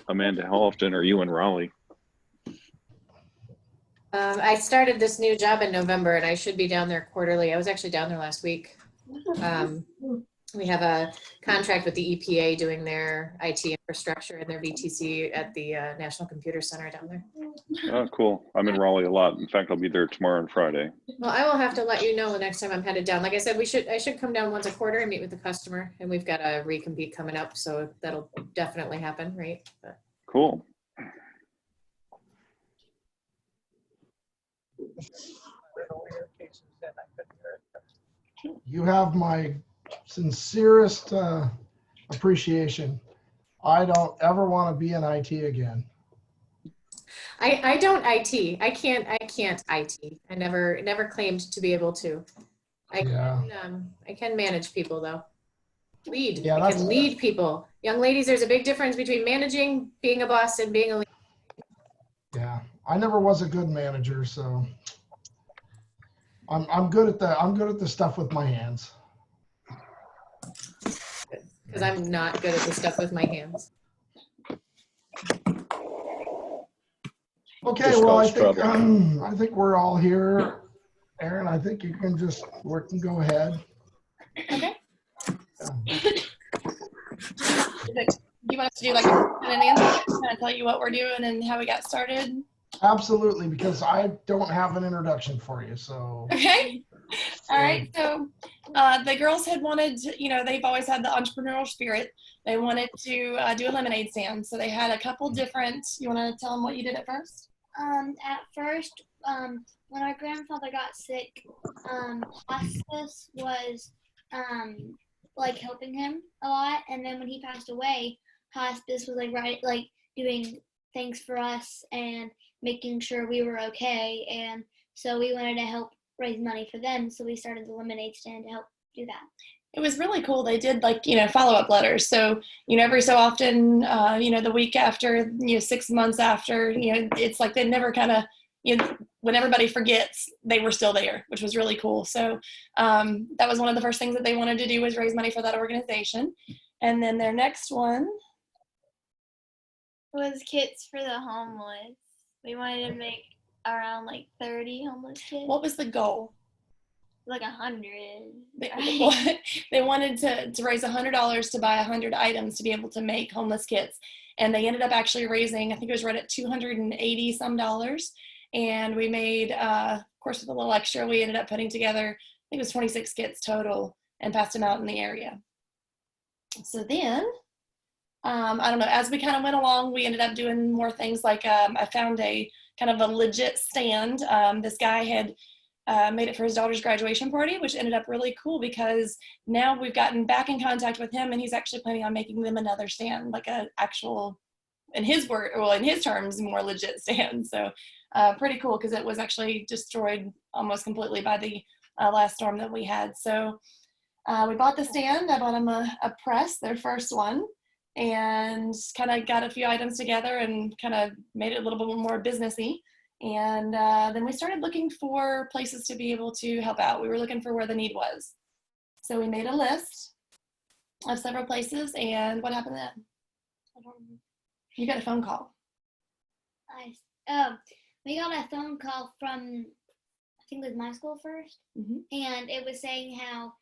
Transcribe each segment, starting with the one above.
Amanda, how often are you in Raleigh? I started this new job in November and I should be down there quarterly. I was actually down there last week. We have a contract with the EPA doing their IT infrastructure and their VTC at the National Computer Center down there. Oh, cool. I'm in Raleigh a lot. In fact, I'll be there tomorrow and Friday. Well, I will have to let you know the next time I'm headed down. Like I said, I should come down once a quarter and meet with the customer, and we've got a recompete coming up, so that'll definitely happen, right? But Cool. You have my sincerest appreciation. I don't ever want to be in IT again. I don't IT. I can't IT. I never claimed to be able to. I can manage people though. Lead. Yeah, I can lead people. Young ladies, there's a big difference between managing, being a boss, and being a leader. Yeah, I never was a good manager, so I'm good at the stuff with my hands. Because I'm not good at the stuff with my hands. Okay, well, I think we're all here. Aaron, I think you can just work and go ahead. Okay. You want us to do like a question and answer? Kind of tell you what we're doing and how we got started? Absolutely, because I don't have an introduction for you, so. Okay. All right. So the girls had wanted, they've always had the entrepreneurial spirit. They wanted to do a lemonade stand. So they had a couple different, you want to tell them what you did at first? At first, when our grandfather got sick, Hospice was like helping him a lot, and then when he passed away, Hospice was like doing things for us and making sure we were okay, and so we wanted to help raise money for them, so we started the lemonade stand to help do that. It was really cool. They did follow-up letters. So, every so often, the week after, 6 months after, it's like they never kind of, when everybody forgets, they were still there, which was really cool. So that was one of the first things that they wanted to do was raise money for that organization. And then their next one was kits for the homeless. We wanted to make around 30 homeless kids. What was the goal? 100. They wanted to raise $100 to buy 100 items to be able to make homeless kits. And they ended up actually raising, I think it was right at $280 some dollars. And we made, of course, with a little extra, we ended up putting together, I think it was 26 kits total and passed them out in the area. So then, I don't know, as we kind of went along, we ended up doing more things like I found a kind of a legit stand. This guy had made it for his daughter's graduation party, which ended up really cool because now we've gotten back in contact with him and he's actually planning on making them another stand, like an actual, in his terms, more legit stand. So pretty cool because it was actually destroyed almost completely by the last storm that we had. So we bought the stand. I bought them a press, their first one, and kind of got a few items together and kind of made it a little bit more businessy. And then we started looking for places to be able to help out. We were looking for where the need was. So we made a list of several places, and what happened then? I don't know. You got a phone call. We got a phone call from, I think it was my school first, and it was saying how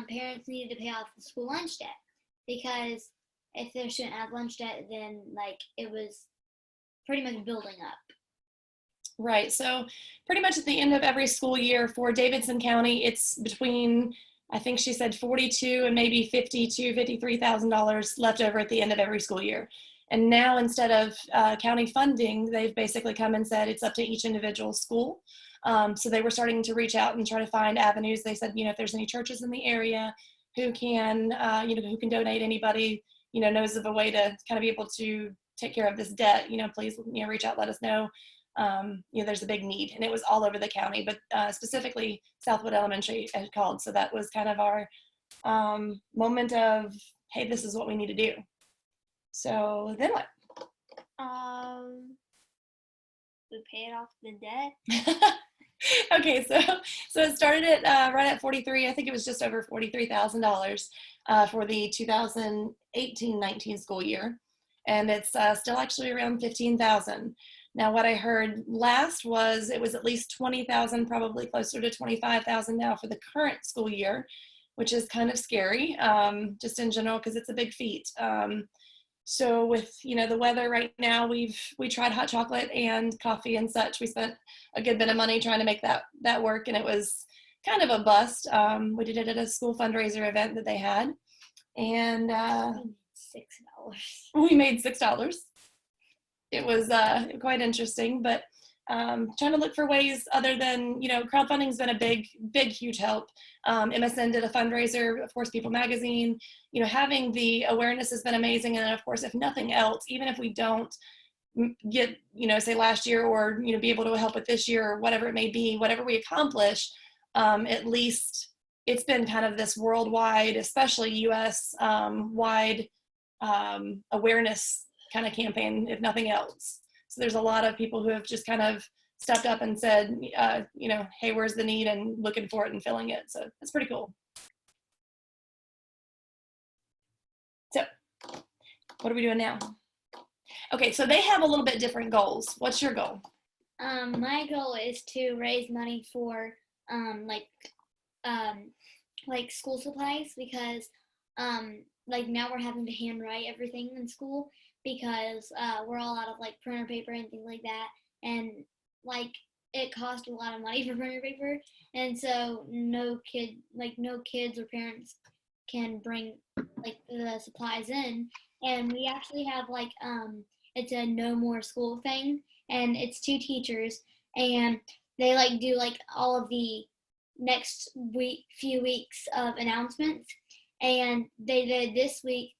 parents needed to pay off the school lunch debt because if their student had lunch debt, then it was pretty much building up. Right. So pretty much at the end of every school year for Davidson County, it's between, I think she said $42,000 and maybe $53,000 left over at the end of every school year. And now instead of county funding, they've basically come and said it's up to each individual school. So they were starting to reach out and try to find avenues. They said, if there's any churches in the area who can, who can donate, anybody, knows of a way to kind of be able to take care of this debt, please, reach out, let us know. There's a big need, and it was all over the county, but specifically Southwood Elementary had called. So that was kind of our moment of, hey, this is what we need to do. So then what? We paid off the debt. Okay, so it started at right at 43. I think it was just over $43,000 for the 2018-19 school year. and it's still actually around 15,000. Now, what I heard last was it was at least 20,000, probably closer to 25,000 now for the current school year, which is kind of scary, just in general, because it's a big feat. So with, the weather right now, we tried hot chocolate and coffee and such. We spent a good bit of money trying to make that work, and it was kind of a bust. We did it at a school fundraiser event that they had, and $6. we made $6. It was quite interesting, but trying to look for ways other than, crowdfunding's been a big, huge help. MSN did a fundraiser, of course, People Magazine, having the awareness has been amazing. And then, of course, if nothing else, even if we don't get, say last year or, be able to help with this year or whatever it may be, whatever we accomplish, at least it's been kind of this worldwide, especially US wide awareness kind of campaign, if nothing else. So there's a lot of people who have just kind of stepped up and said, hey, where's the need, and looking for it and filling it. So it's pretty cool. So what are we doing now? Okay, so they have a little bit different goals. What's your goal? My goal is to raise money for like school supplies, because like now we're having to handwrite everything in school because we're all out of like printer paper and things like that, and like it costs a lot of money for printer paper, and so no kids or parents can bring like the supplies in. And we actually have like it's a no more school thing, and it's 2 teachers, and they like do like all of the next few weeks of announcements. And they did this week,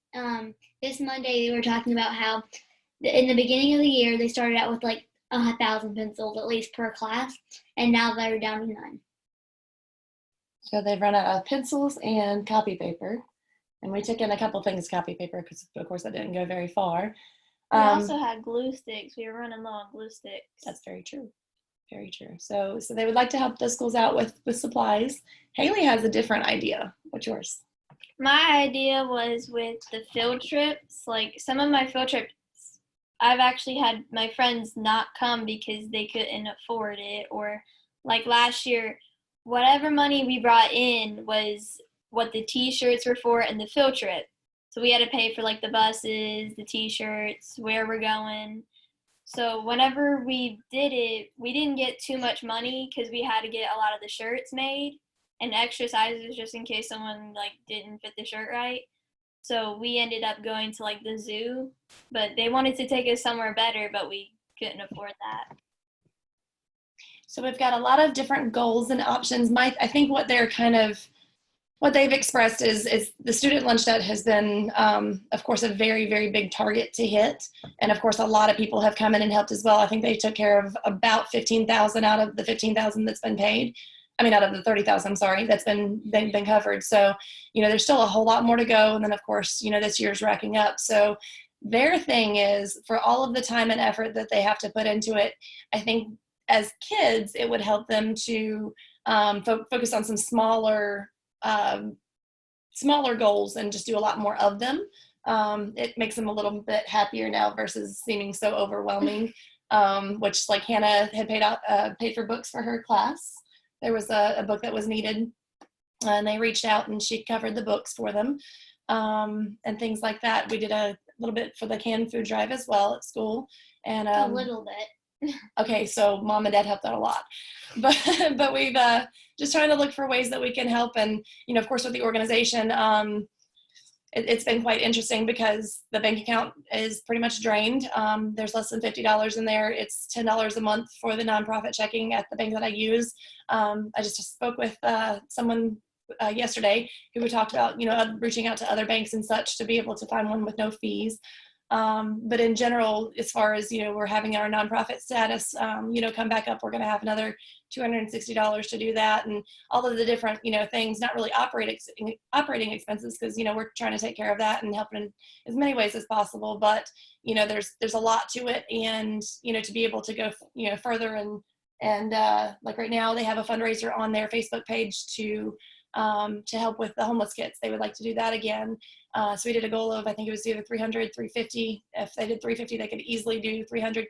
this Monday, they were talking about how in the beginning of the year, they started out with like 1,000 pencils, at least per class, and now they're down to 9. So they've run out of pencils and copy paper, and we took in a couple things copy paper because, of course, that didn't go very far. We also had glue sticks. We were running low on glue sticks. That's very true. Very true. So they would like to help the schools out with supplies. Haley has a different idea. What's yours? My idea was with the field trips. Like some of my field trips, I've actually had my friends not come because they couldn't afford it. Or like last year, whatever money we brought in was what the t-shirts were for and the field trip. So we had to pay for like the buses, the t-shirts, where we're going. So whenever we did it, we didn't get too much money because we had to get a lot of the shirts made and extra sizes just in case someone like didn't fit the shirt right. So we ended up going to like the zoo, but they wanted to take us somewhere better, but we couldn't afford that. So we've got a lot of different goals and options. I think what they've expressed is the student lunch debt has been, of course, a very, very big target to hit. And of course, a lot of people have come in and helped as well. I think they took care of about 15,000 out of the 15,000 that's been paid. I mean, out of the 30,000, I'm sorry, that's been covered. So, there's still a whole lot more to go. And then of course, this year's racking up. So their thing is for all of the time and effort that they have to put into it, I think as kids, it would help them to focus on some smaller goals and just do a lot more of them. It makes them a little bit happier now versus seeming so overwhelming, which like Hannah had paid for books for her class. There was a book that was needed, and they reached out and she covered the books for them, and things like that. We did a little bit for the canned food drive as well at school. And a little bit. Okay, so mom and dad helped out a lot, but we've just trying to look for ways that we can help. And of course, with the organization, it's been quite interesting because the bank account is pretty much drained. There's less than $50 in there. It's $10 a month for the nonprofit checking at the bank that I use. I just spoke with someone yesterday who talked about reaching out to other banks and such to be able to find one with no fees. But in general, as far as, we're having our nonprofit status, come back up, we're going to have another $260 to do that. And all of the different, things, not really operating expenses, because, we're trying to take care of that and help in as many ways as possible. But, there's a lot to it. And, to be able to go, further and like right now they have a fundraiser on their Facebook page to to help with the homeless kids. They would like to do that again. So we did a goal of, I think it was either 300, 350. If they did 350, they could easily do 30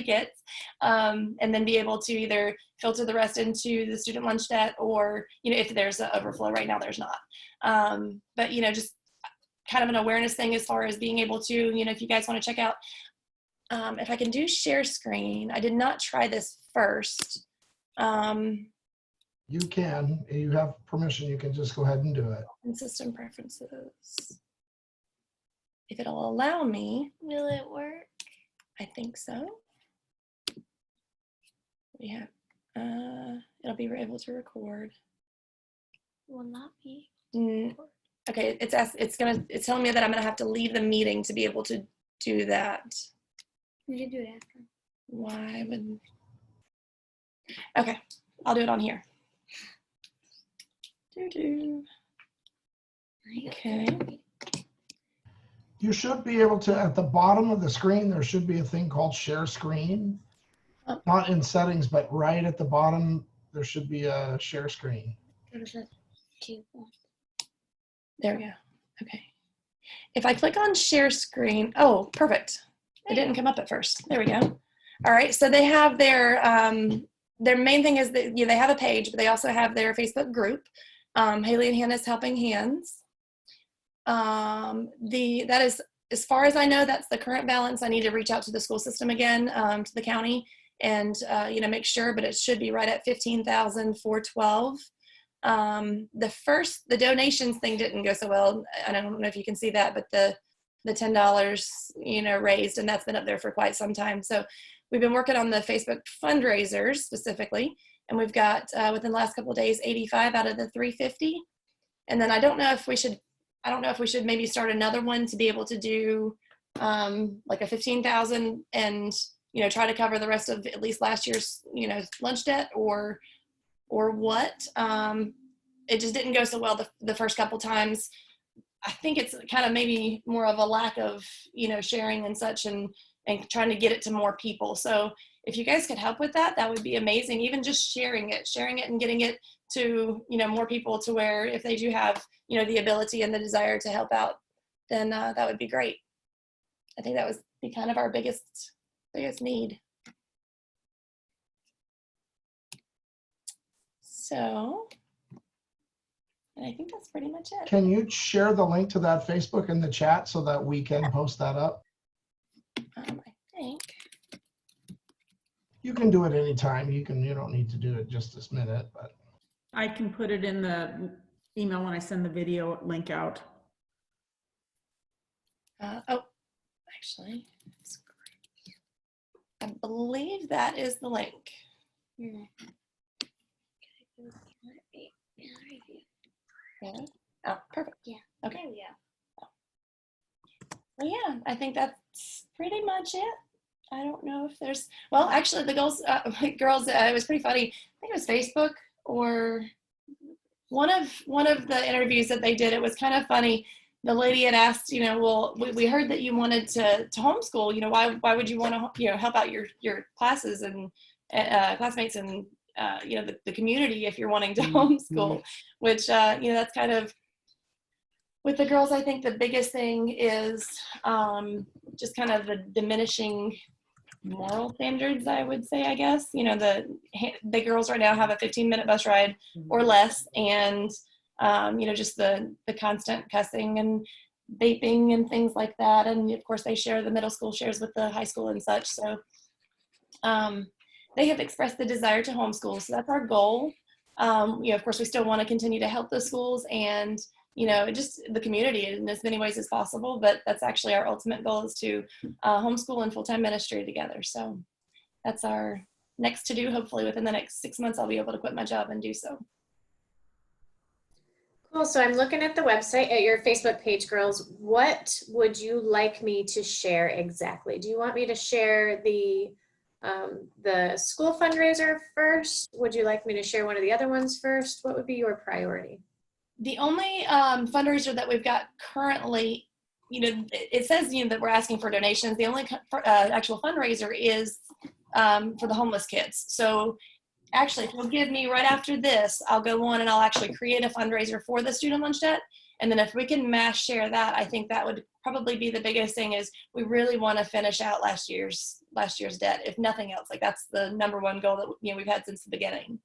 kits, and then be able to either filter the rest into the student lunch debt, or, if there's an overflow. Right now there's not. But, just kind of an awareness thing as far as being able to, if you guys want to check out, if I can do share screen. I did not try this first. You can, you have permission, you can just go ahead and do it. And system preferences. If it'll allow me. Will it work? I think so. We have, it'll be able to record. Will not be. Okay, it's telling me that I'm gonna have to leave the meeting to be able to do that. You can do it after. Why would? Okay, I'll do it on here. Okay. You should be able to, at the bottom of the screen, there should be a thing called share screen. Oh. Not in settings, but right at the bottom, there should be a share screen. What is it? 2, 1. There we go. Okay. If I click on share screen, oh, perfect. It didn't come up at first. There we go. All right. So they have their main thing is that they have a page, but they also have their Facebook group, Hailey and Hannah's Helping Hands. That is, as far as I know, that's the current balance. I need to reach out to the school system again, to the county, and make sure, but it should be right at $15,412. The donations thing didn't go so well. I don't know if you can see that, but the $10, raised, and that's been up there for quite some time. So we've been working on the Facebook fundraisers specifically, and we've got, within the last couple of days, 85 out of the 350. And then I don't know if we should maybe start another one to be able to do, like a 15,000 and, try to cover the rest of at least last year's, lunch debt, or what. It just didn't go so well the first couple times. I think it's kind of maybe more of a lack of, sharing and such, and trying to get it to more people. So if you guys could help with that, that would be amazing. Even just sharing it and getting it to, more people, to where if they do have, the ability and the desire to help out, then that would be great. I think that would be kind of our biggest need. So, and I think that's pretty much it. Can you share the link to that Facebook in the chat so that we can post that up? I think. You can do it anytime. You don't need to do it just this minute, but. I can put it in the email when I send the video link out. Actually, I believe that is the link. Yeah. Yeah. Oh, perfect. Yeah. Okay. There we go. Well, yeah, I think that's pretty much it. I don't know if there's, well, actually the girls, it was pretty funny. I think it was Facebook or one of the interviews that they did. It was kind of funny. The lady had asked, well, we heard that you wanted to homeschool. Why would you want to, help out your classes and classmates and, the community if you're wanting to homeschool, which, that's kind of, with the girls, I think the biggest thing is just kind of the diminishing moral standards, I would say, I guess. The girls right now have a 15-minute bus ride or less, and, just the constant cussing and vaping and things like that. And of course they share, the middle school shares with the high school and such. So they have expressed the desire to homeschool. So that's our goal. Of course we still want to continue to help the schools and, just the community in as many ways as possible. But that's actually our ultimate goal, is to homeschool and full-time ministry together. So that's our next to do. Hopefully within the next 6 months, I'll be able to quit my job and do so. Cool. So I'm looking at the website, at your Facebook page, girls. What would you like me to share exactly? Do you want me to share the school fundraiser first? Would you like me to share one of the other ones first? What would be your priority? The only fundraiser that we've got currently, it says, that we're asking for donations. The only actual fundraiser is for the homeless kids. So Actually, if you'll give me right after this, I'll go on and I'll actually create a fundraiser for the student lunch debt. And then if we can mass share that, I think that would probably be the biggest thing. Is we really want to finish out last year's debt, if nothing else. Like that's the number one goal that we've had since the beginning.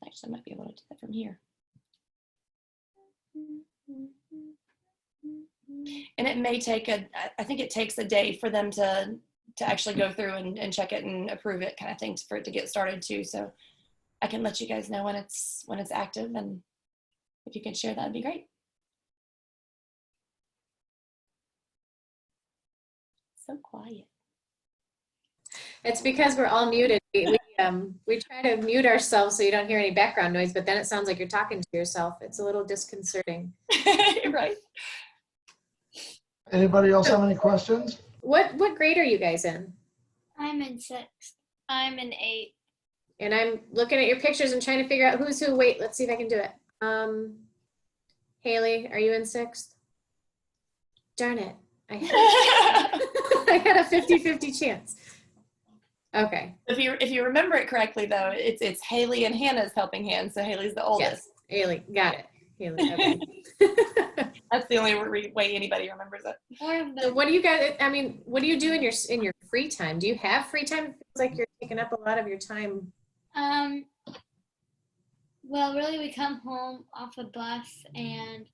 Actually, I might be able to do that from here. And it may take I think it takes a day for them to actually go through and check it and approve it, kind of thing, for it to get started too. So I can let you guys know when it's active, and if you could share, that'd be great. So quiet. It's because we're all muted. We try to mute ourselves so you don't hear any background noise, but then it sounds like you're talking to yourself. It's a little disconcerting. Right. Anybody else have any questions? What grade are you guys in? I'm in 6th. I'm in 8th. And I'm looking at your pictures and trying to figure out who's who. Wait, let's see if I can do it. Haley, are you in 6th? Darn it. I had a 50-50 chance. Okay. If you remember it correctly, though, it's Hailey and Hannah's helping hand. So Haley's the oldest. Yes, Haley, got it. Haley, okay. That's the only way anybody remembers it. So what do you guys? I mean, what do you do in your free time? Do you have free time? It feels like you're taking up a lot of your time. Well, really, we come home off a bus and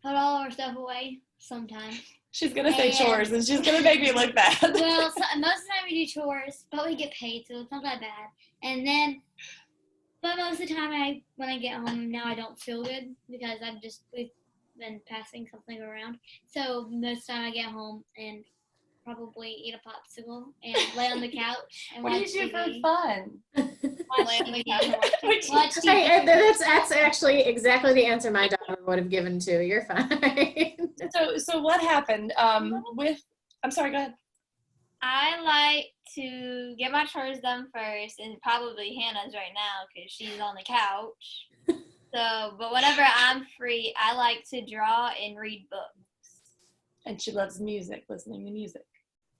put all our stuff away sometimes. She's gonna say chores, and she's gonna make me look bad. Well, most of the time we do chores, but we get paid, so it's not that bad. And then, but most of the time, when I get home now, I don't feel good because we've been passing something around. So most of the time, I get home and probably eat a popsicle and lay on the couch and What do watch you do TV. for fun? Watch TV. Watch TV. Hey, that's actually exactly the answer my daughter would have given too. You're fine. So what happened I'm sorry, go ahead. I like to get my chores done first, and probably Hannah's right now because she's on the couch. But whenever I'm free, I like to draw and read books. And she loves music, listening to music.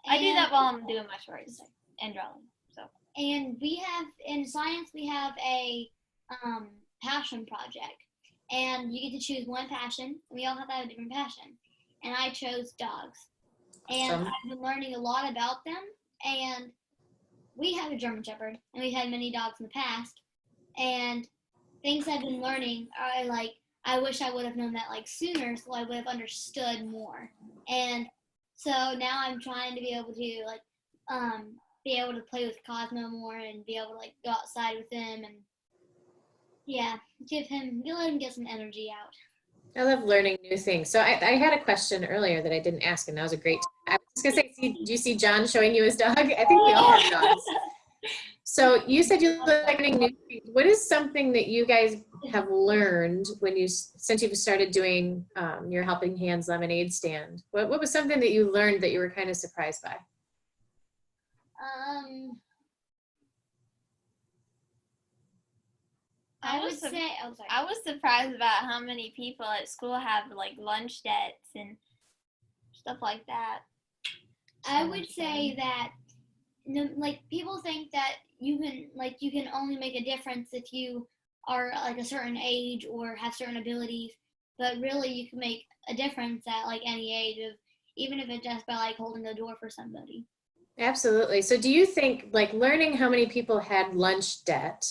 I do that while I'm doing my chores and drawing. So. And we have, in science, we have a passion project. And you get to choose one passion. We all have to have a different passion. And I chose dogs. And Awesome. I've been learning a lot about them. And we have a German Shepherd. And we've had many dogs in the past. And things I've been learning are like, I wish I would have known that sooner, so I would have understood more. And so now I'm trying to be able to play with Cosmo more and be able to go outside with him and let him get some energy out. I love learning new things. So I had a question earlier that I didn't ask, and that was a great. I was gonna say, do you see John showing you his dog? I think we all have dogs. So you said you like learning new things. What is something that you guys have learned since you've started doing your Helping Hands lemonade stand? What was something that you learned that you were kind of surprised by? I would say, I was surprised about how many people at school have lunch debts and stuff like that. I would say that people think that you can only make a difference if you are a certain age or have certain abilities, but really you can make a difference at any age, even if it's just by holding the door for somebody. Absolutely. So do you think learning how many people had lunch debt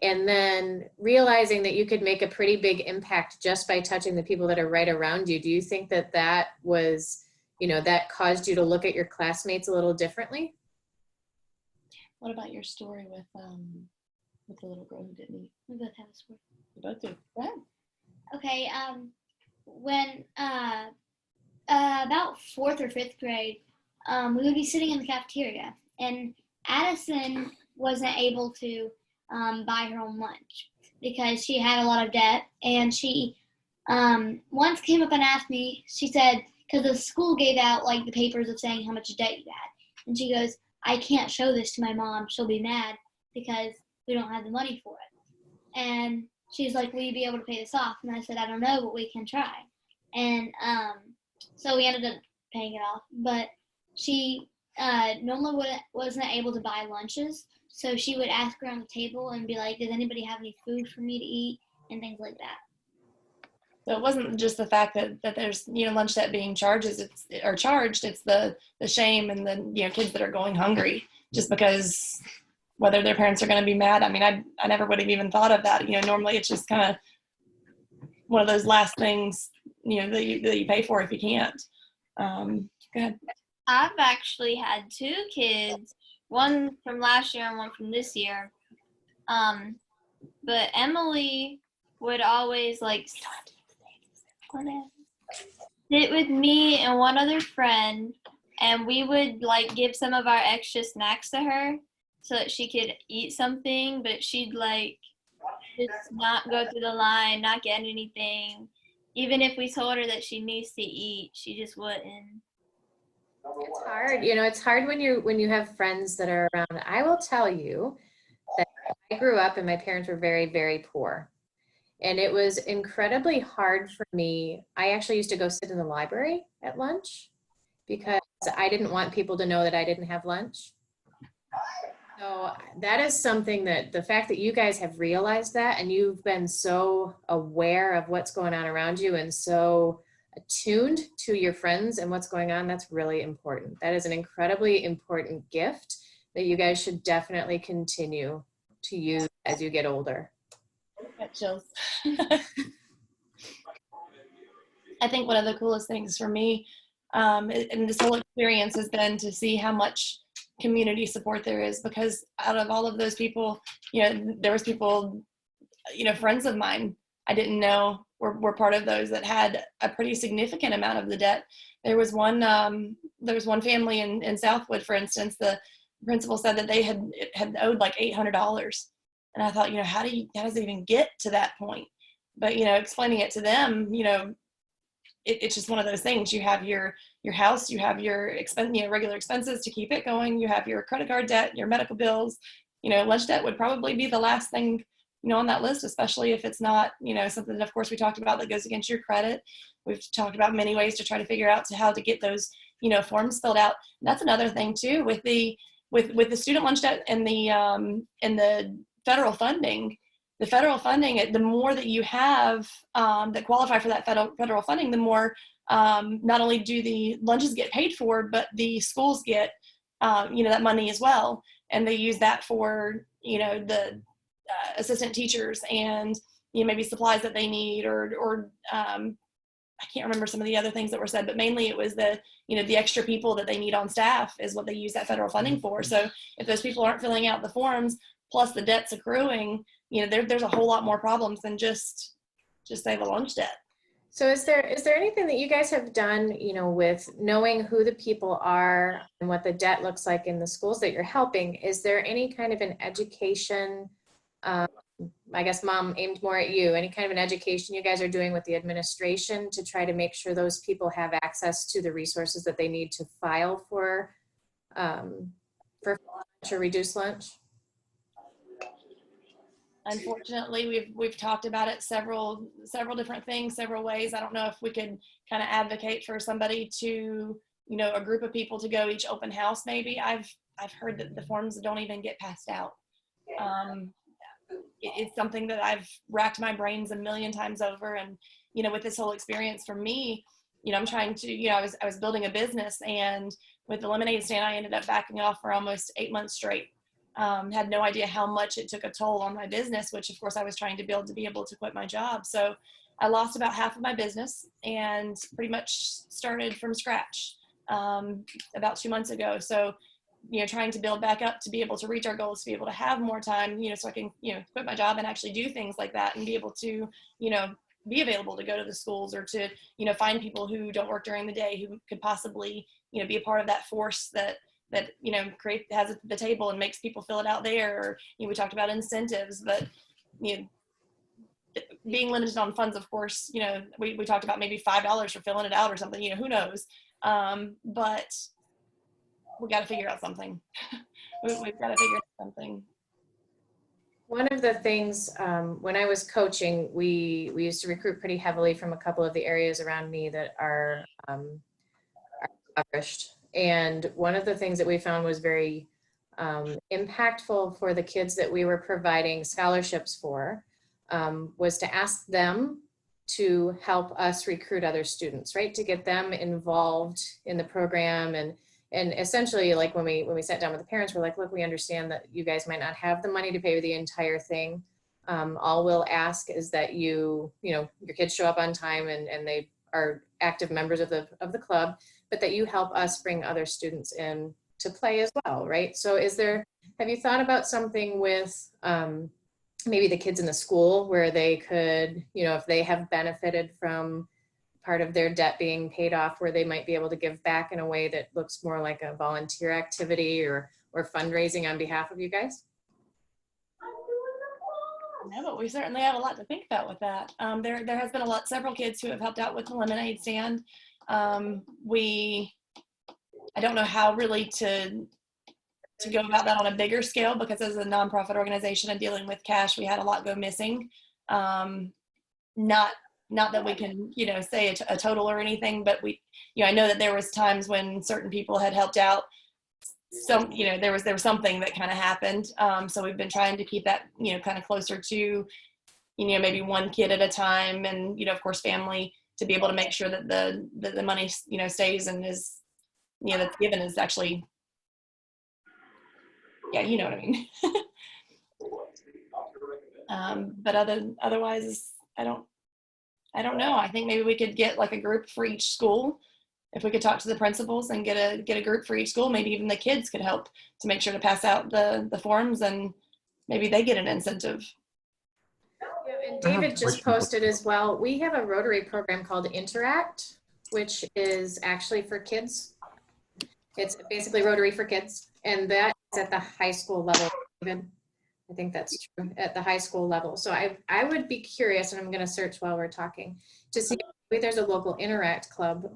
and then realizing that you could make a pretty big impact just by touching the people that are right around you, do you think that was, that caused you to look at your classmates a little differently? What about your story with the little girl who didn't eat? We both have a story. You both do. Go ahead. Okay, when about 4th or 5th grade, we would be sitting in the cafeteria, and Addison wasn't able to buy her own lunch because she had a lot of debt, and she once came up and asked me, she said, because the school gave out the papers of saying how much debt you had, and she goes, I can't show this to my mom, she'll be mad because we don't have the money for it. And she's like, will you be able to pay this off? And I said, I don't know, but we can try. And so we ended up paying it off. But she normally wasn't able to buy lunches, so she would ask around the table and be like, "Does anybody have any food for me to eat?" and things like that. So it wasn't just the fact that there's, lunch debt being charged, it's the shame and the, kids that are going hungry just because whether their parents are going to be mad. I mean, I never would have even thought of that. Normally it's just kind of one of those last things, that you pay for if you can't. Go ahead. I've actually had 2 kids, one from last year and one from this year. But Emily would always sit with me and one other friend, and we would give some of our extra snacks to her so that she could eat something, but she'd just not go through the line, not get anything. Even if we told her that she needs to eat, she just wouldn't. It's hard. It's hard when you have friends that are around. I will tell you that I grew up and my parents were very, very poor. And it was incredibly hard for me. I actually used to go sit in the library at lunch because I didn't want people to know that I didn't have lunch. So that is something that the fact that you guys have realized that and you've been so aware of what's going on around you and so attuned to your friends and what's going on, that's really important. That is an incredibly important gift that you guys should definitely continue to use as you get older. Got chills. I think one of the coolest things for me in this whole experience has been to see how much community support there is, because out of all of those people, there was people, friends of mine I didn't know were part of those that had a pretty significant amount of the debt. There was one family in Southwood, for instance. The principal said that they had owed $800. And I thought, how does it even get to that point? But, explaining it to them, it's just one of those things. You have your house, you have your regular expenses to keep it going. You have your credit card debt, your medical bills. Lunch debt would probably be the last thing, on that list, especially if it's not, something that, of course, we talked about that goes against your credit. We've talked about many ways to try to figure out how to get those, forms filled out. And that's another thing too with the student lunch debt and the federal funding. The federal funding, the more that you have that qualify for that federal funding, the more not only do the lunches get paid for, but the schools get that money as well, and they use that for the assistant teachers and maybe supplies that they need or I can't remember some of the other things that were said, but mainly it was the extra people that they need on staff is what they use that federal funding for. So if those people aren't filling out the forms, plus the debt's accruing, there's a whole lot more problems than just say the lunch debt. So is there anything that you guys have done, with knowing who the people are and what the debt looks like in the schools that you're helping? Is there any kind of an education, I guess Mom aimed more at you, any kind of an education you guys are doing with the administration to try to make sure those people have access to the resources that they need to file for lunch or reduced lunch? Unfortunately, we've talked about it several different things, several ways. I don't know if we could kind of advocate for somebody to, a group of people to go each open house. Maybe I've heard that the forms don't even get passed out. It's something that I've racked my brains a million times over. And, with this whole experience for me, I'm trying to, I was building a business, and with the lemonade stand, I ended up backing off for almost 8 months straight. Had no idea how much it took a toll on my business, which of course I was trying to build to be able to quit my job. So I lost about half of my business and pretty much started from scratch about 2 months ago. So, trying to build back up to be able to reach our goals, to be able to have more time, so I can, quit my job and actually do things like that and be able to, be available to go to the schools or to, find people who don't work during the day who could possibly, be a part of that force that has the table and makes people fill it out there. Or, we talked about incentives, but, being limited on funds, of course, we talked about maybe $5 for filling it out or something, who knows? But we got to figure out something. We've got to figure out something. One of the things, when I was coaching, we used to recruit pretty heavily from a couple of the areas around me that are impoverished. And one of the things that we found was very impactful for the kids that we were providing scholarships for was to ask them to help us recruit other students, right? To get them involved in the program. And essentially, like when we sat down with the parents, we're like, look, we understand that you guys might not have the money to pay the entire thing. All we'll ask is that your kids show up on time and they are active members of the club, but that you help us bring other students in to play as well, right? So have you thought about something with maybe the kids in the school where they could, if they have benefited from part of their debt being paid off, where they might be able to give back in a way that looks more like a volunteer activity or fundraising on behalf of you guys? No, but we certainly have a lot to think about with that. There has been several kids who have helped out with the lemonade stand. I don't know how really to go about that on a bigger scale, because as a nonprofit organization and dealing with cash, we had a lot go missing. Not that we can, say a total or anything, but I know that there was times when certain people had helped out. There was something that kind of happened. So we've been trying to keep that, kind of closer to, maybe one kid at a time, and, of course, family, to be able to make sure that the money, stays and is, that's given is actually, yeah, you know what I mean. But otherwise, I don't know. I think maybe we could get like a group for each school. If we could talk to the principals and get a group for each school, maybe even the kids could help to make sure to pass out the forms, and maybe they get an incentive. Yeah, and David just posted as well. We have a Rotary program called Interact, which is actually for kids. It's basically Rotary for kids, and that is at the high school level. Even I think that's true at the high school level. So I would be curious, and I'm going to search while we're talking to see if there's a local Interact club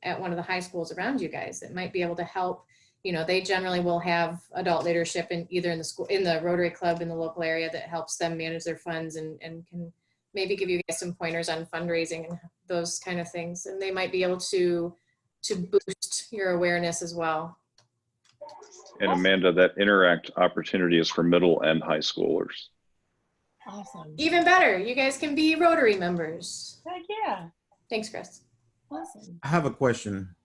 at one of the high schools around you guys that might be able to help. They generally will have adult leadership in either in the school, in the Rotary club in the local area, that helps them manage their funds and can maybe give you guys some pointers on fundraising and those kind of things. And they might be able to boost your awareness as well. And Amanda, that Interact opportunity is for middle and high schoolers. Awesome. Even better, you guys can be Rotary members. Heck yeah. Thanks, Chris. Awesome. I have a question.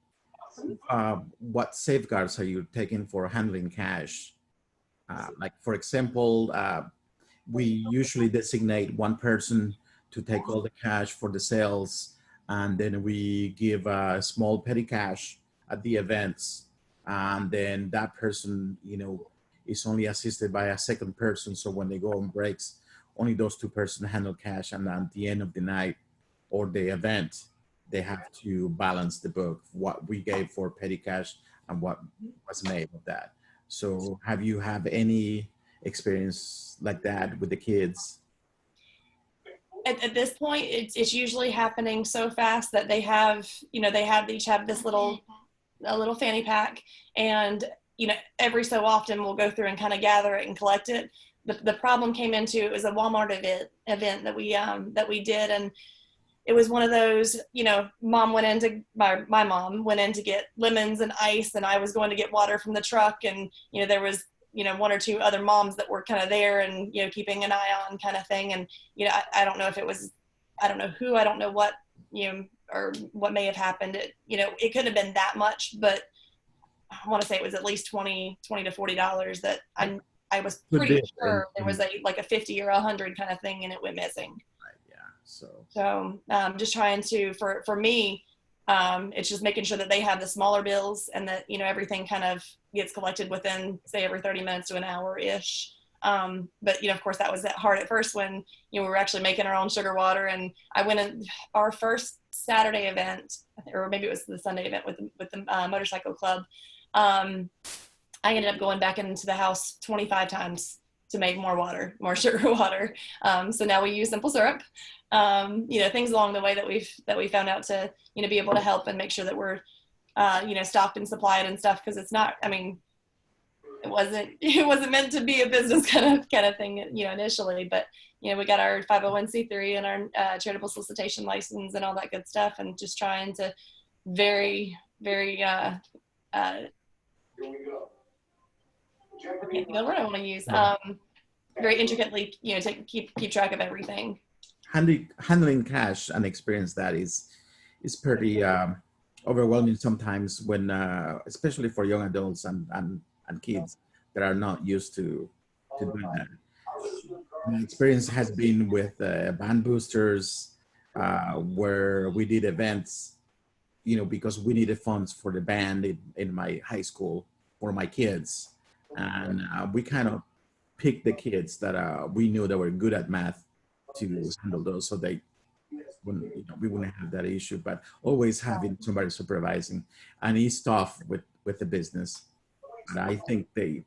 What safeguards are you taking for handling cash? Like, for example, we usually designate one person to take all the cash for the sales, and then we give a small petty cash at the events. And then that person, is only assisted by a second person. So when they go on breaks, only those two persons handle cash. And at the end of the night or the event, they have to balance the book, what we gave for petty cash and what was made of that. So have you any experience like that with the kids? At this point, it's usually happening so fast that they have, they each have this a little fanny pack, and every so often we'll go through and kind of gather it and collect it. The problem came into, it was a Walmart event that we did, and it was one of those, my mom went in to get lemons and ice, and I was going to get water from the truck, and there was one or two other moms that were kind of there and keeping an eye on kind of thing. And I don't know if it was, I don't know who, I don't know what or what may have happened. It couldn't have been that much, but I want to say it was at least $20 to $40 that I was pretty sure there was like a 50 or 100 kind of thing, and it went missing. Right. Yeah. So just trying to, for me, it's just making sure that they have the smaller bills, and that everything kind of gets collected within, say, every 30 minutes to an hour ish. But of course that was hard at first when we were actually making our own sugar water. And I went in our first Saturday event, or maybe it was the Sunday event with the motorcycle club. I ended up going back into the house 25 times to make more sugar water. So now we use simple syrup. Things along the way that we found out to be able to help and make sure that we're stocked and supplied and stuff, because it's not, it wasn't meant to be a business kind of thing, initially, but we got our 501c3 and our charitable solicitation license and all that good stuff, and just trying to very, very, I can't think of the word I want to use. Very intricately, to keep track of everything. Handling cash and experience that is pretty overwhelming sometimes when, especially for young adults and kids that are not used to doing that. My experience has been with band boosters, where we did events, because we needed funds for the band in my high school for my kids, and we kind of picked the kids that we knew that were good at math to handle those, so they wouldn't, we wouldn't have that issue. But always having somebody supervising, and it's tough with the business. But I think they,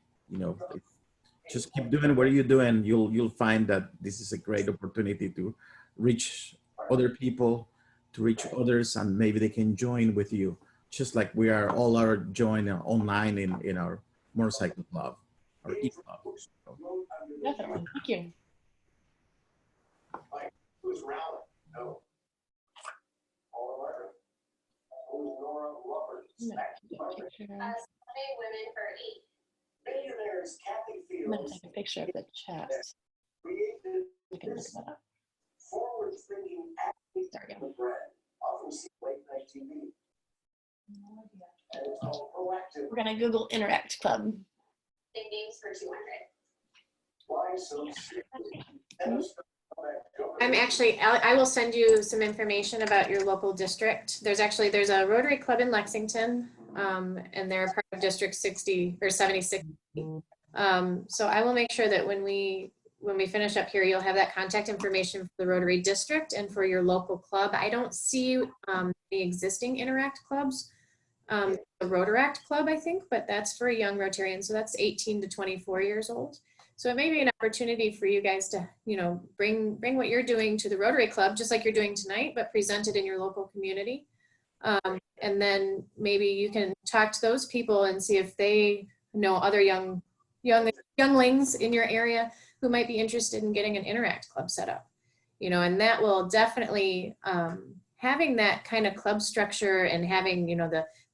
just keep doing what you're doing. You'll find that this is a great opportunity to reach other people, to reach others, and maybe they can join with you, just like we are all are joined online in our motorcycle club or e-club. Definitely. Thank you. I'm going to take a picture of the chat. We can look that up. There we go. We're going to Google Interact Club. I will send you some information about your local district. There's a Rotary Club in Lexington, and they're part of District 60 or 76. So I will make sure that when we finish up here, you'll have that contact information for the Rotary District and for your local club. I don't see the existing Interact clubs. The Rotaract Club, I think, but that's for a young Rotarian, so that's 18 to 24 years old. So it may be an opportunity for you guys to, bring what you're doing to the Rotary Club, just like you're doing tonight, but present it in your local community. And then maybe you can talk to those people and see if they know other younglings in your area who might be interested in getting an Interact Club set up. And that will definitely, having that kind of club structure and having,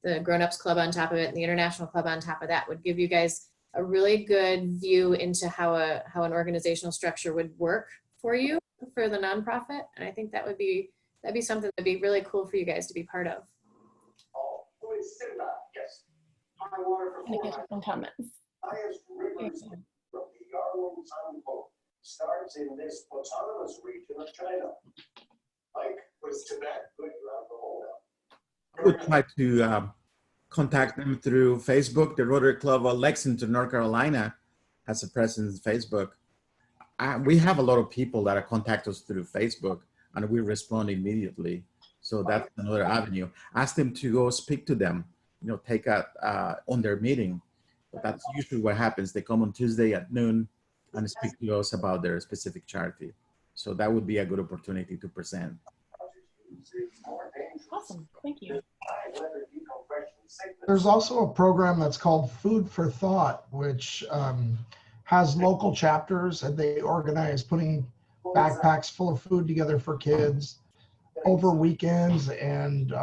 the grown-ups club on top of it and the international club on top of that would give you guys a really good view into how an organizational structure would work for you, for the nonprofit. And I think that'd be something that'd be really cool for you guys to be part of. Any some comments? Starts in this autonomous region of China. Like, was Tibet good around the whole? I would try to contact them through Facebook. The Rotary Club of Lexington, North Carolina has a presence on Facebook. We have a lot of people that contact us through Facebook, and we respond immediately. So that's another avenue. Ask them to go speak to them, take on their meeting. But that's usually what happens. They come on Tuesday at noon and speak to us about their specific charity. So that would be a good opportunity to present. Awesome, thank you. There's also a program that's called Food for Thought, which has local chapters, and they organize putting backpacks full of food together for kids over weekends and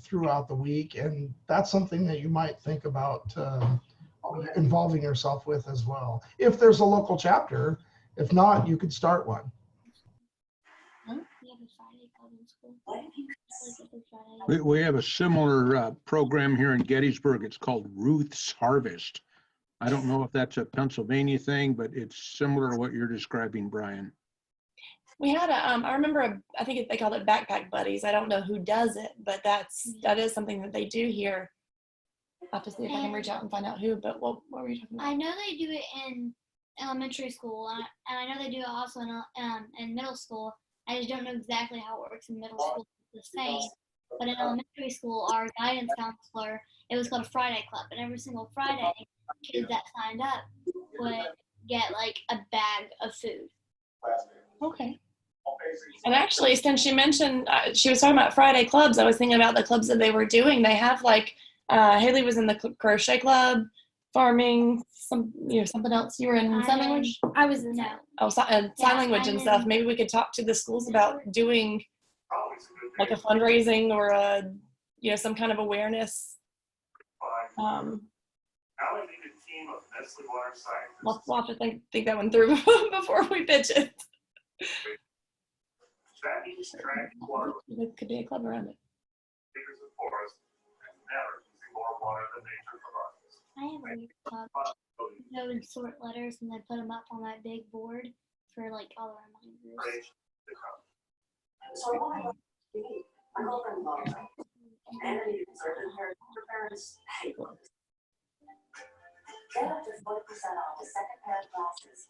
throughout the week. And that's something that you might think about involving yourself with as well. If there's a local chapter, if not, you could start one. We have a similar program here in Gettysburg. It's called Ruth's Harvest. I don't know if that's a Pennsylvania thing, but it's similar to what you're describing, Brian. We had I remember, I think they called it Backpack Buddies. I don't know who does it, but that is something that they do here. I'll have to see if I can reach out and find out who, but what were you talking about? I know they do it in elementary school, and I know they do it also in middle school. I just don't know exactly how it works in middle school. It's the same, but in elementary school, our guidance counselor, it was called a Friday Club, and every single Friday, kids that signed up would get like a bag of food. Okay. And actually, since she mentioned, she was talking about Friday clubs, I was thinking about the clubs that they were doing. They have like, Hailey was in the crochet club, farming, something else. You were in sign language? I was in that. Oh, sign language and stuff. Maybe we could talk to the schools about doing like a fundraising or a, you know, some kind of awareness. Now I need a team of Nestle water scientists. We'll have to think that one through before we pitch it. That means tracking water There could be a club around it. figures of forest and never using more water than nature provides. I have a weird club. Go and sort letters and then put them up on that big board for like all the reminders. Creation to come. So why? My girlfriend loves it. And you deserve to hear your parents hate books. Get up to 40% off the second pair of glasses.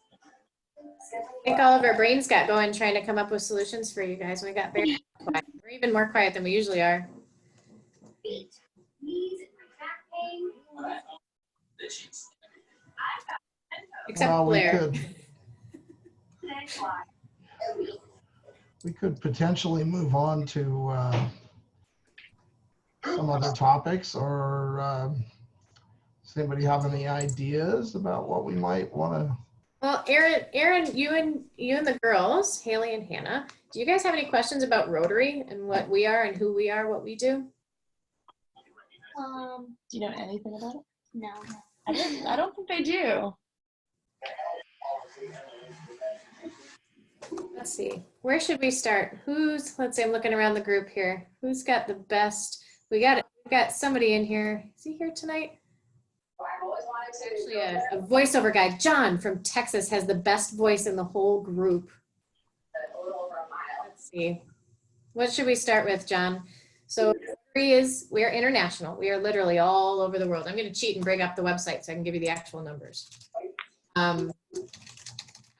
I think all of our brains got going trying to come up with solutions for you guys. We got very quiet. We're even more quiet than we usually are. Except Well, Blair. We could potentially move on to some other topics, or does anybody have any ideas about what we might want to? Well, Aaron, you and the girls, Hailey and Hannah, do you guys have any questions about Rotary and what we are and who we are, what we do? Do you know anything about it? No. I don't think they do. Let's see. Where should we start? Let's see, I'm looking around the group here. Who's got the best? We've got somebody in here. Is he here tonight? Actually, a voiceover guy. John from Texas has the best voice in the whole group. Let's see. What should we start with, John? So we're international. We are literally all over the world. I'm going to cheat and bring up the website so I can give you the actual numbers. I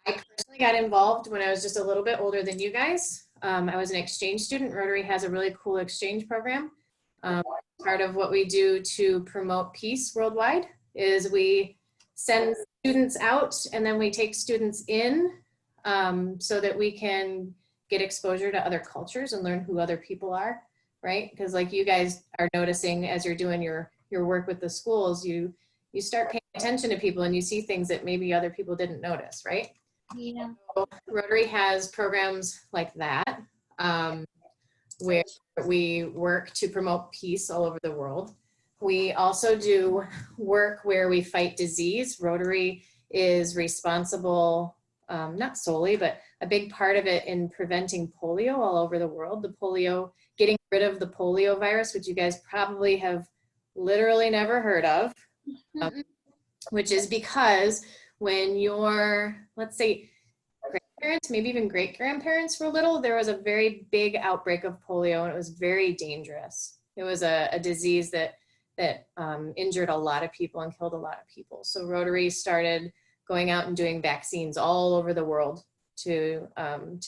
personally got involved when I was just a little bit older than you guys. I was an exchange student. Rotary has a really cool exchange program. Part of what we do to promote peace worldwide is we send students out and then we take students in so that we can get exposure to other cultures and learn who other people are, right? Because like you guys are noticing as you're doing your work with the schools, you start paying attention to people and you see things that maybe other people didn't notice, right? Yeah. So Rotary has programs like that where we work to promote peace all over the world. We also do work where we fight disease. Rotary is responsible, not solely, but a big part of it in preventing polio all over the world. Getting rid of the polio virus, which you guys probably have literally never heard of, which is because when your, let's say, grandparents, maybe even great-grandparents were little, there was a very big outbreak of polio and it was very dangerous. It was a disease that injured a lot of people and killed a lot of people. So Rotary started going out and doing vaccines all over the world to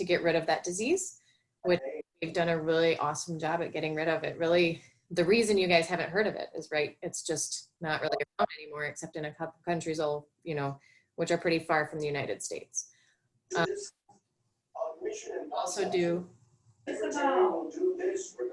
get rid of that disease, which we've done a really awesome job at getting rid of it. Really, the reason you guys haven't heard of it is right. It's just not really around anymore, except in a couple countries, which are pretty far from the United States.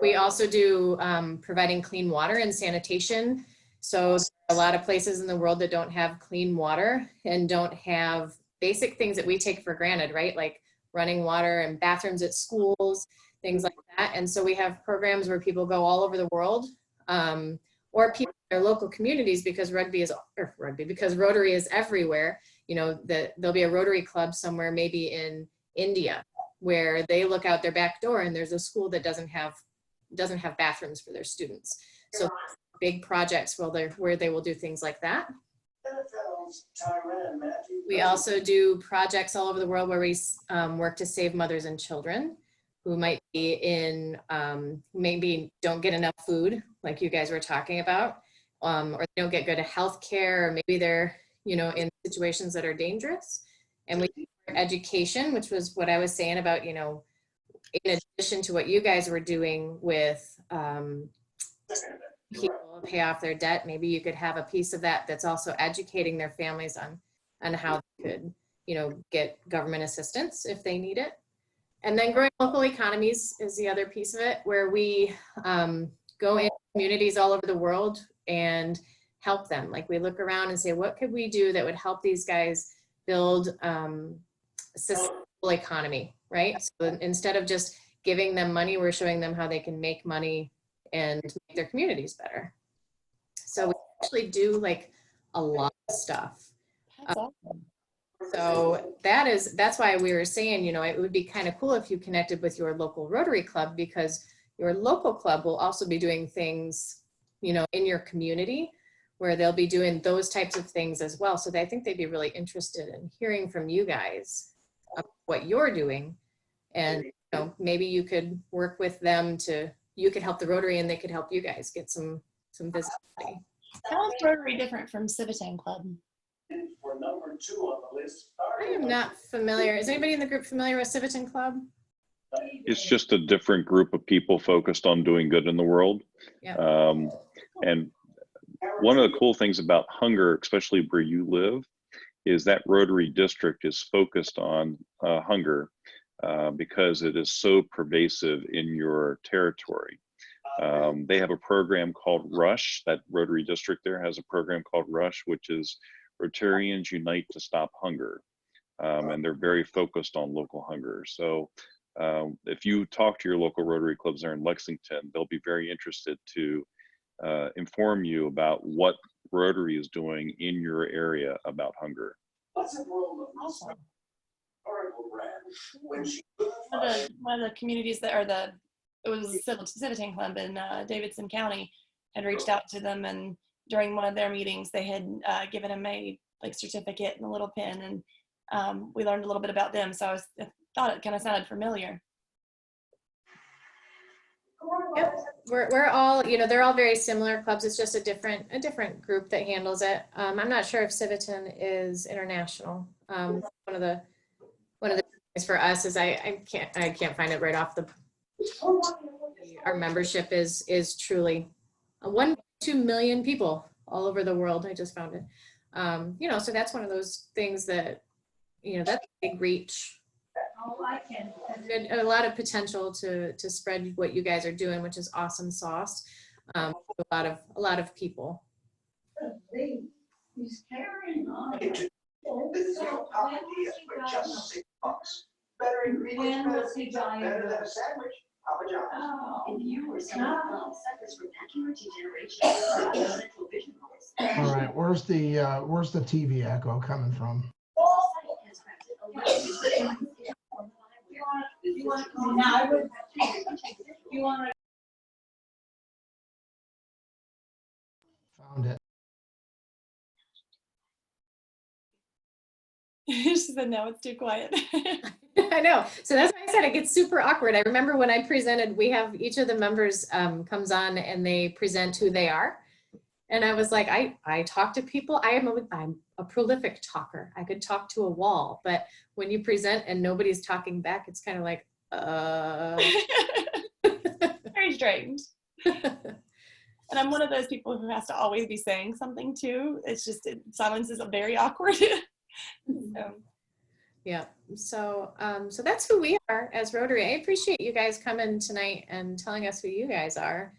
We also do providing clean water and sanitation. So there are a lot of places in the world that don't have clean water and don't have basic things that we take for granted, right? Like running water and bathrooms at schools, things like that. And so we have programs where people go all over the world, or people in their local communities, because Rotary is everywhere. There'll be a Rotary club somewhere, maybe in India, where they look out their back door and there's a school that doesn't have bathrooms for their students. So big projects where they will do things like that. We also do projects all over the world where we work to save mothers and children who might be in, maybe don't get enough food, like you guys were talking about, or they don't get good health care, or maybe they're, in situations that are dangerous. And we do education, which was what I was saying about, in addition to what you guys were doing with people pay off their debt, maybe you could have a piece of that that's also educating their families on how they could, get government assistance if they need it. And then growing local economies is the other piece of it, where we go in communities all over the world and help them. Like we look around and say, what could we do that would help these guys build a sustainable economy, right? So instead of just giving them money, we're showing them how they can make money and make their communities better. So we actually do like a lot of stuff. That's awesome. So that's why we were saying, it would be kind of cool if you connected with your local Rotary Club, because your local club will also be doing things, in your community where they'll be doing those types of things as well. So I think they'd be really interested in hearing from you guys about what you're doing. And maybe you could work with them you could help the Rotary and they could help you guys get some visibility. How is Rotary different from Civitan Club? For number 2 on the list. I am not familiar. Is anybody in the group familiar with Civitan Club? It's just a different group of people focused on doing good in the world. Yeah. And one of the cool things about hunger, especially where you live, is that Rotary district is focused on hunger because it is so pervasive in your territory. They have a program called Rush. That Rotary district there has a program called Rush, which is Rotarians Unite to Stop Hunger. And they're very focused on local hunger. So if you talk to your local Rotary clubs there in Lexington, they'll be very interested to inform you about what Rotary is doing in your area about hunger. Awesome. One of the communities it was Civitan Club in Davidson County had reached out to them, and during one of their meetings they had given them a certificate and a little pin, and we learned a little bit about them. So I thought it kind of sounded familiar. Yep, we're all, they're all very similar clubs. It's just a different group that handles it. I'm not sure if Civitan is international. One of the things for us is I can't find it right off the. Our membership is truly 1.2 million people all over the world. I just found it. So that's one of those things that, that's a big reach. A lot of potential to spread what you guys are doing, which is awesome sauce. A lot of people. He's carrying on. This is a top idea for just $6. Better ingredients, better than a sandwich. Papa John's. And you were suffers from macular degeneration. Central vision loss. All right, where's the TV echo coming from? Found it. She said, no, it's too quiet. I know. So that's why I said it gets super awkward. I remember when I presented, we have each of the members comes on and they present who they are. And I was like, I talk to people. I'm a prolific talker. I could talk to a wall, but when you present and nobody's talking back, it's kind of like, Very strange. And I'm one of those people who has to always be saying something too. It's just, silence is very awkward. So. Yeah. So that's who we are as Rotary. I appreciate you guys coming tonight and telling us who you guys are.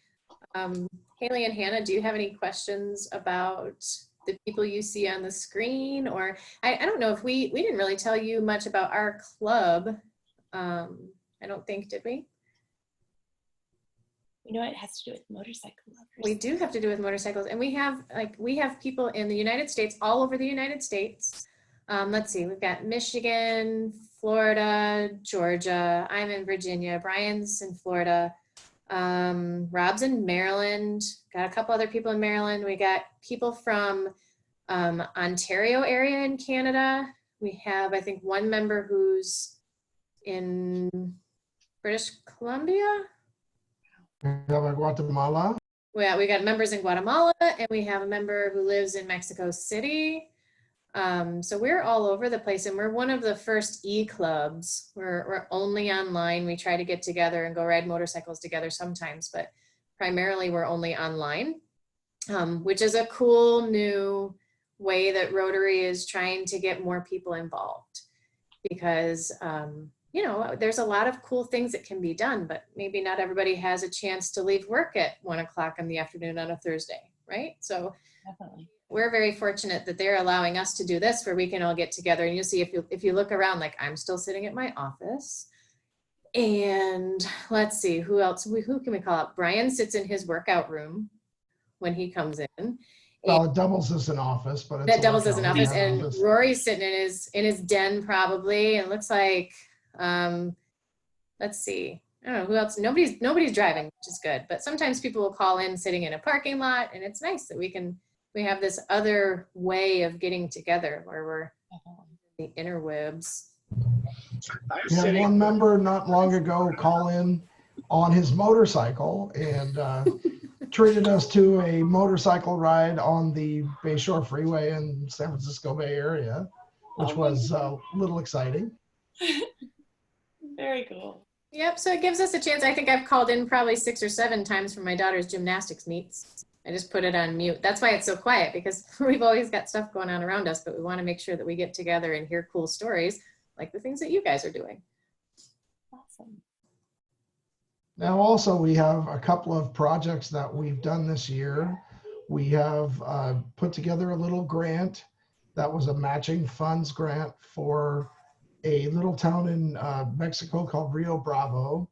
Hailey and Hannah, do you have any questions about the people you see on the screen? Or I don't know if we didn't really tell you much about our club. I don't think, did we? It has to do with motorcycle lovers. We do have to do with motorcycles, and we have people in the United States, all over the United States. Let's see, we've got Michigan, Florida, Georgia. I'm in Virginia. Brian's in Florida. Rob's in Maryland. Got a couple other people in Maryland. We got people from Ontario area in Canada. We have, I think, one member who's in British Columbia. We have Guatemala. We got members in Guatemala, and we have a member who lives in Mexico City. So we're all over the place, and we're one of the first e-clubs. We're only online. We try to get together and go ride motorcycles together sometimes, but primarily we're only online, which is a cool new way that Rotary is trying to get more people involved, because there's a lot of cool things that can be done, but maybe not everybody has a chance to leave work at 1 o'clock in the afternoon on a Thursday, right? So Definitely. We're very fortunate that they're allowing us to do this, where we can all get together. And you'll see, if you look around, like I'm still sitting at my office, And let's see, who else? Who can we call up? Brian sits in his workout room when he comes in. Well, it doubles as an office, but it's That a doubles as an workout. office. Yeah, And office. Rory's sitting in his den probably. And it looks like, let's see. I don't know who else. Nobody's driving, which is good. But sometimes people will call in sitting in a parking lot, and it's nice that we have this other way of getting together where we're the interwebs. We had one member not long ago call in on his motorcycle and treated us to a motorcycle ride on the Bayshore Freeway in San Francisco Bay Area, which was a little exciting. Very cool. Yep, so it gives us a chance. I think I've called in probably 6 or 7 times for my daughter's gymnastics meets. I just put it on mute. That's why it's so quiet, because we've always got stuff going on around us, but we want to make sure that we get together and hear cool stories like the things that you guys are doing. Awesome. Now, also, we have a couple of projects that we've done this year. We have put together a little grant that was a matching funds grant for a little town in Mexico called Rio Bravo.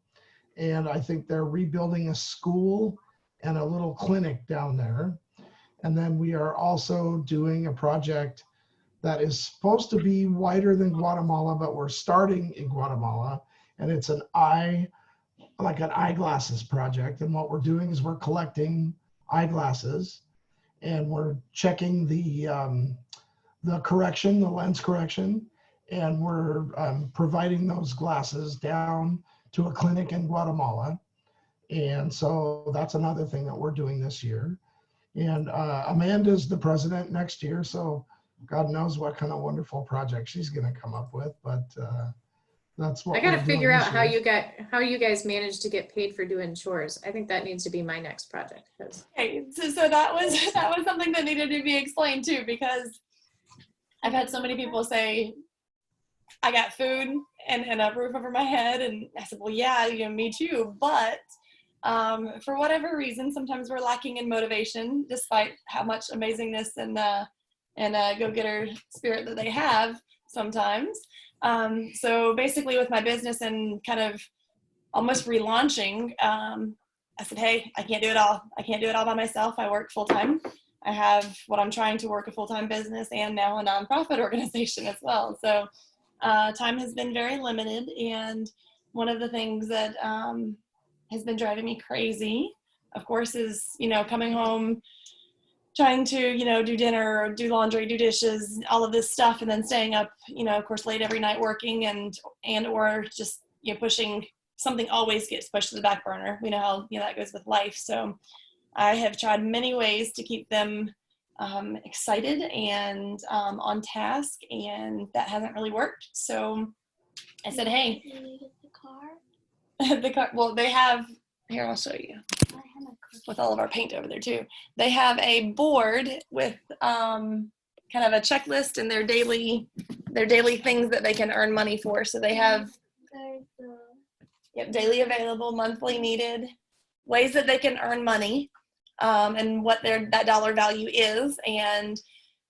And I think they're rebuilding a school and a little clinic down there. And then we are also doing a project that is supposed to be wider than Guatemala, but we're starting in Guatemala. And it's an eyeglasses project. And what we're doing is we're collecting eyeglasses and we're checking the correction, the lens correction, and we're providing those glasses down to a clinic in Guatemala. And so that's another thing that we're doing this year. And Amanda's the president next year, so God knows what kind of wonderful project she's going to come up with. But that's what I got to we're figure doing out this how you guys managed to get paid for doing chores. I think that needs to be my next project. Okay, so that was something that needed to be explained too, because I've had so many people say, I got food and a roof over my head, and I said, well, yeah, me too, but for whatever reason, sometimes we're lacking in motivation, despite how much amazingness and go-getter spirit that they have sometimes. So basically with my business and kind of almost relaunching, I said, hey, I can't do it all. I can't do it all by myself. I work full-time. I have what I'm trying to work a full-time business and now a nonprofit organization as well. So time has been very limited. And one of the things that has been driving me crazy, of course, is, coming home, trying to, do dinner, or do laundry, do dishes, all of this stuff, and then staying up, of course, late every night working and or just, pushing something always gets pushed to the back burner. We know how, that goes with life. So I have tried many ways to keep them excited and on task, and that hasn't really worked. So I said, hey, the car, well, they have, here, I'll show you, with all of our paint over there too. They have a board with kind of a checklist and their daily things that they can earn money for. So they have daily available, monthly needed, ways that they can earn money, and what that dollar value is. And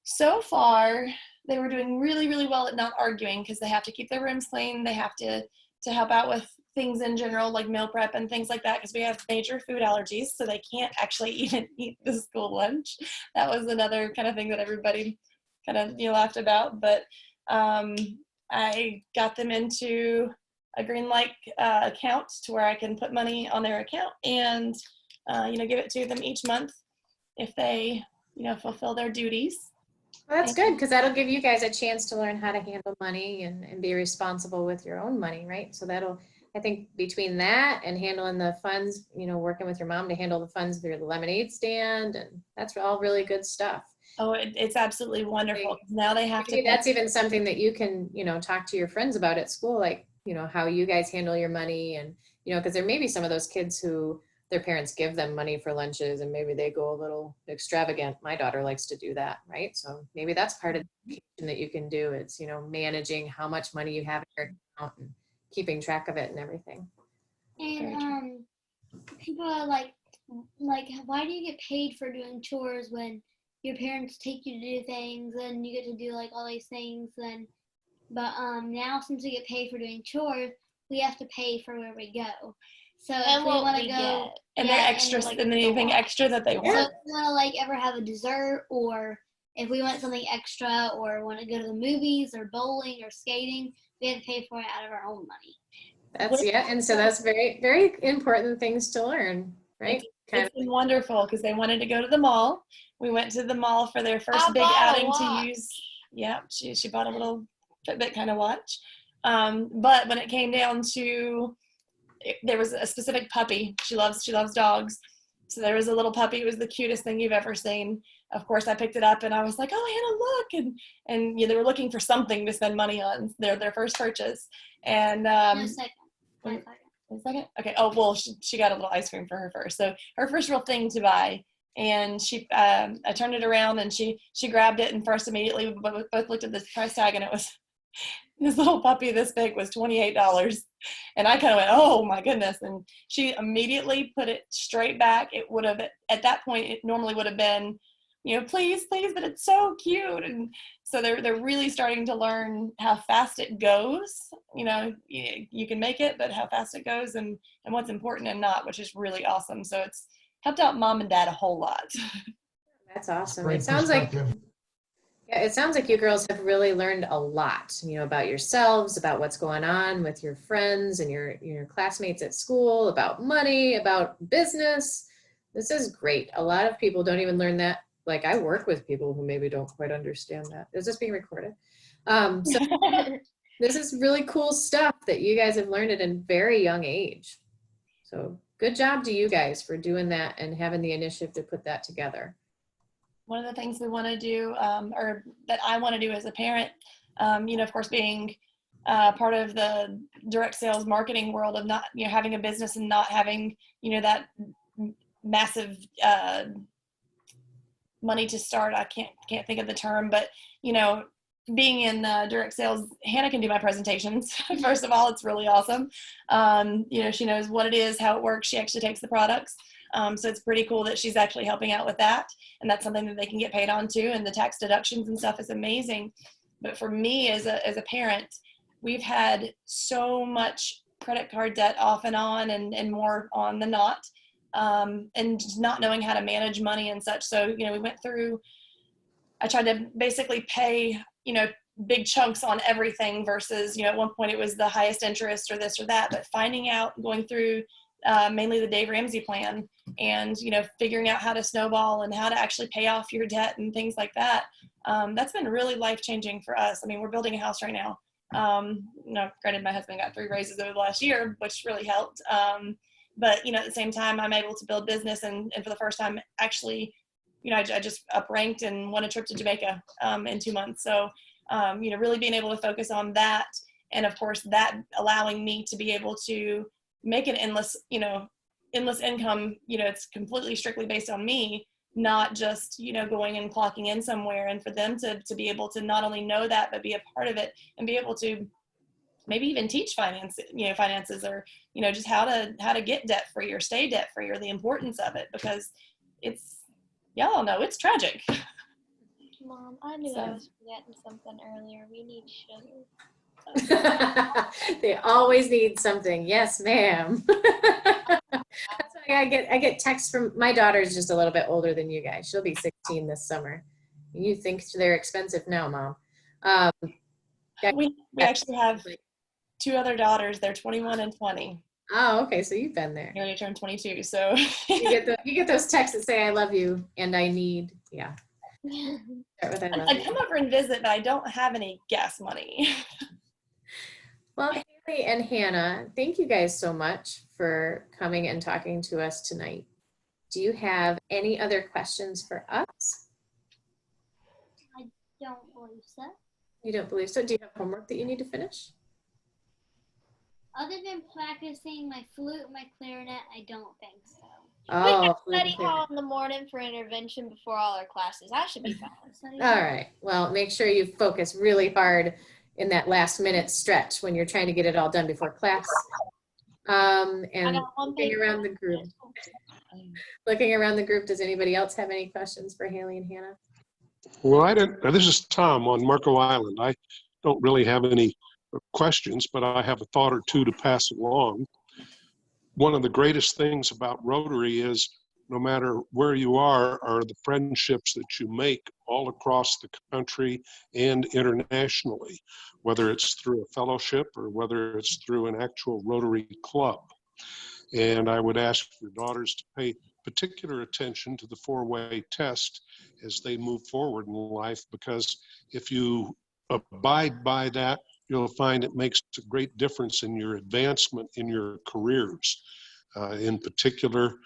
so far, they were doing really, really well at not arguing, because they have to keep their rooms clean. They have to help out with things in general, like meal prep and things like that, because we have major food allergies, so they can't actually even eat the school lunch. That was another kind of thing that everybody kind of laughed about. But I got them into a Greenlight account to where I can put money on their account and give it to them each month if they fulfill their duties. Well, that's good, because that'll give you guys a chance to learn how to handle money and be responsible with your own money, right? So I think between that and handling the funds, working with your mom to handle the funds through the lemonade stand, and that's all really good stuff. Oh, it's absolutely wonderful. Now they have to. That's even something that you can, talk to your friends about at school, like, how you guys handle your money, and, because there may be some of those kids who their parents give them money for lunches and maybe they go a little extravagant. My daughter likes to do that, right? So maybe that's part of the education that you can do. It's, managing how much money you have in your account and keeping track of it and everything. And people are like, why do you get paid for doing chores when your parents take you to do things and you get to do like all these things? But now, since we get paid for doing chores, we have to pay for where we go. So And if we what want we to go, get. And yeah, they're extra, like, and anything extra that they so want. if we want to like ever have a dessert, or if we want something extra, or want to go to the movies or bowling or skating, we have to pay for it out of our own money. That's, yeah, and so that's very, very important things to learn, right? Kind It's been wonderful because they wanted to go to the mall. We went to the mall for their first I big bought a outing to watch. use. Yeah, she bought a little Fitbit kind of watch. But when it came down to, there was a specific puppy. She loves dogs. So there was a little puppy. It was the cutest thing you've ever seen. Of course, I picked it up and I was like, "Oh, Hannah, look!" And you know, they were looking for something to spend money on. Their first purchase. And No, second. Wait. A second? Okay. Oh, well, she got a little ice cream for her first. So her first real thing to buy. And I turned it around and she grabbed it, and first immediately we both looked at the price tag, and it was, this little puppy this big was $28. And I kind of went, oh my goodness. And she immediately put it straight back. It would have, at that point, it normally would have been, you know, please, but it's so cute. And so they're really starting to learn how fast it goes. You know, you can make it, but how fast it goes and what's important and not, which is really awesome. So it's helped out mom and dad a whole lot. That's awesome. Great It sounds like, perspective. yeah, it sounds like you girls have really learned a lot, you know, about yourselves, about what's going on with your friends and your classmates at school, about money, about business. This is great. A lot of people don't even learn that. Like, I work with people who maybe don't quite understand that. Is this being recorded? So this is really cool stuff that you guys have learned at a very young age. So good job to you guys for doing that and having the initiative to put that together. One of the things we want to do, or that I want to do as a parent, you know, of course, being part of the direct sales marketing world of not, you know, having a business and not having, you know, that massive money to start. I can't think of the term, but, you know, being in direct sales, Hannah can do my presentations. First of all, it's really awesome. You know, she knows what it is, how it works. She actually takes the products. So it's pretty cool that she's actually helping out with that. And that's something that they can get paid on too. And the tax deductions and stuff is amazing. But for me as a parent, we've had so much credit card debt off and on and more on than not. And just not knowing how to manage money and such. So, you know, we went through, I tried to basically pay, you know, big chunks on everything versus, you know, at one point it was the highest interest or this or that, but finding out, going through mainly the Dave Ramsey plan and, you know, figuring out how to snowball and how to actually pay off your debt and things like that. That's been really life-changing for us. I mean, we're building a house right now. You know, granted, my husband got 3 raises over the last year, which really helped. But, you know, at the same time, I'm able to build business and for the first time, actually, you know, I just upranked and won a trip to Jamaica in 2 months. So, you know, really being able to focus on that. And of course, that allowing me to be able to make an endless income, you know, it's completely strictly based on me, not just, you know, going and clocking in somewhere. And for them to be able to not only know that, but be a part of it and be able to maybe even teach finances or, you know, just how to get debt free or stay debt free or the importance of it, because it's, y'all know it's tragic. Mom, I knew I was forgetting something earlier. We need sugar. They always need something. Yes, ma'am. That's why I get texts from, my daughter's just a little bit older than you guys. She'll be 16 this summer. You think they're expensive now, Mom. We actually have 2 other daughters. They're 21 and 20. Oh, okay. So you've been there. Nearly turned 22. So you get those texts that say I love you and I need, yeah. Start with I love I'd you. come over and visit, but I don't have any gas money. Well, Hailey and Hannah, thank you guys so much for coming and talking to us tonight. Do you have any other questions for us? I don't believe so. You don't believe so? Do you have homework that you need to finish? Other than practicing my flute and my clarinet, I don't think so. Oh, We can study hall in the morning for intervention before all our classes. That should be fun. all right. Well, make sure you focus really hard in that last minute stretch when you're trying to get it all done before class. And looking around the group, does anybody else have any questions for Hailey and Hannah? Well, this is Tom on Marco Island. I don't really have any questions, but I have a thought or two to pass along. One of the greatest things about Rotary is no matter where you are the friendships that you make all across the country and internationally, whether it's through a fellowship or whether it's through an actual Rotary club. And I would ask your daughters to pay particular attention to the four-way test as they move forward in life, because if you abide by that, you'll find it makes a great difference in your advancement in your careers. In particular,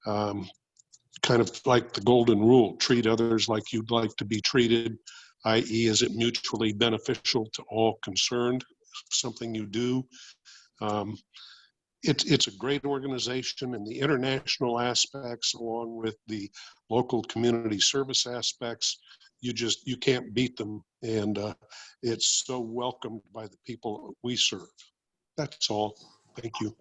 kind of like the golden rule, treat others like you'd like to be treated, i.e. is it mutually beneficial to all concerned, something you do. It's a great organization, and the international aspects along with the local community service aspects, you can't beat them, and it's so welcomed by the people we serve. That's all. Thank you.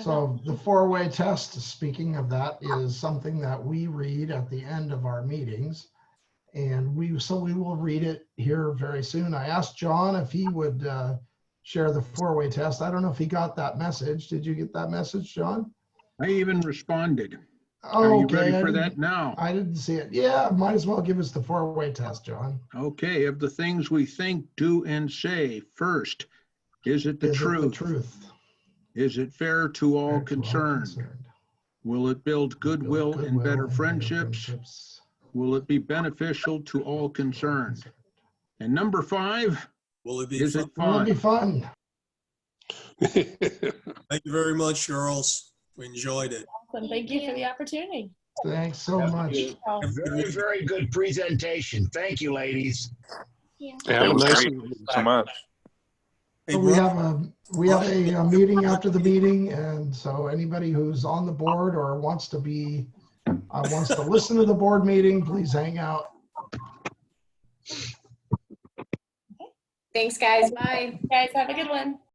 So the four-way test, speaking of that, is something that we read at the end of our meetings. And we will read it here very soon. I asked John if he would share the four-way test. I don't know if he got that message. Did you get that message, John? I even responded. Oh, Are you okay. ready for that now? I didn't see it. Yeah, might as well give us the four-way test, John. Okay, of the things we think, do, and say, first, is it the truth? Is it fair to all concerned? Will it build goodwill and better friendships? Will it be beneficial to all concerned? And number 5, will it be is fun? it fun? Will it be fun? Thank you very much, Charles. We enjoyed it. Awesome. Thank you for the opportunity. Thanks so much. Very, very good presentation. Thank you, ladies. Have a nice evening. So much. So we have a meeting after the meeting, and so anybody who's on the board or wants to listen to the board meeting, please hang out. Thanks, guys. Bye. Guys, have a good one.